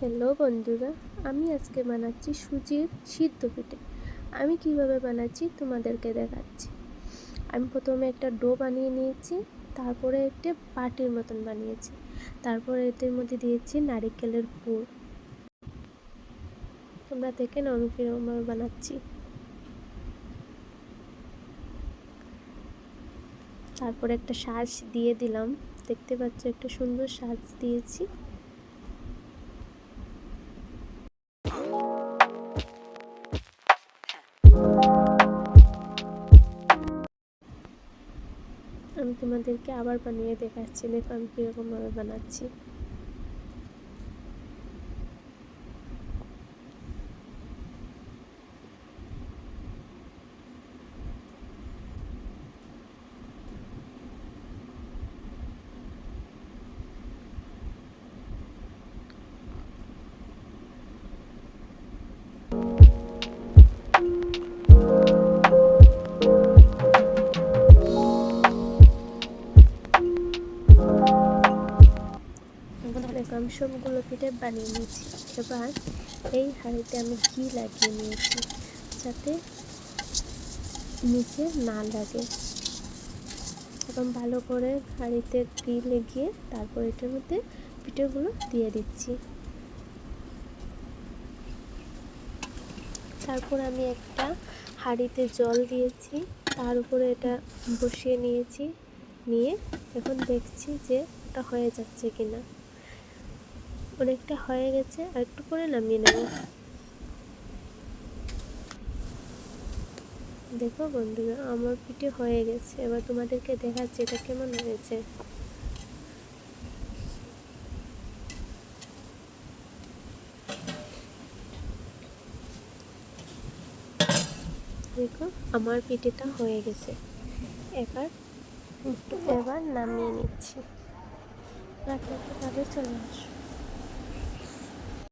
Hello বন্ধুরা, আমি আজকে বানাচ্ছি সুজির সিদ্ধ পিঠে। আমি কিভাবে বানাচ্ছি তোমাদেরকে দেখাচ্ছি। আমি প্রথমে একটা ডো বানিয়ে নিয়েছি, তারপরে একটা পাটির মতন বানিয়েছি, তারপরে এটার মধ্যে দিয়েছি নারকেলের পুর। তোমরা দেখে নাও আমি কীরকমভাবে বানাচ্ছি। তারপরে একটা সাজ দিয়ে দিলাম, দেখতে পাচ্ছ একটা সুন্দর সাজ দিয়েছি। আমি তোমাদেরকে আবার বানিয়ে দেখাচ্ছি, দেখো আমি কীরকমভাবে বানাচ্ছি। আমি সবগুলো পিঠে বানিয়ে নিয়েছি। এবার এই হাঁড়িতে আমি ঘি লাগিয়ে নিয়েছি যাতে নিচে না লাগে। এবং ভালো করে হাঁড়িতে ঘি লাগিয়ে তারপর এটার মধ্যে পিঠেগুলো দিয়ে দিচ্ছি। তারপর আমি একটা হাঁড়িতে জল দিয়েছি, তার উপরে এটা বসিয়ে নিয়েছি, নিয়ে এখন দেখছি যে ওটা হয়ে যাচ্ছে কিনা। অনেকটা হয়ে গেছে, আর একটু করে নামিয়ে নেব। দেখো বন্ধুরা, আমার পিঠে হয়ে গেছে। এবার তোমাদেরকে দেখাচ্ছি এটা কেমন হয়েছে। দেখো আমার পিঠেটা হয়ে গেছে। এবার নামিয়ে নিচ্ছি। রাখতে চলে আসো।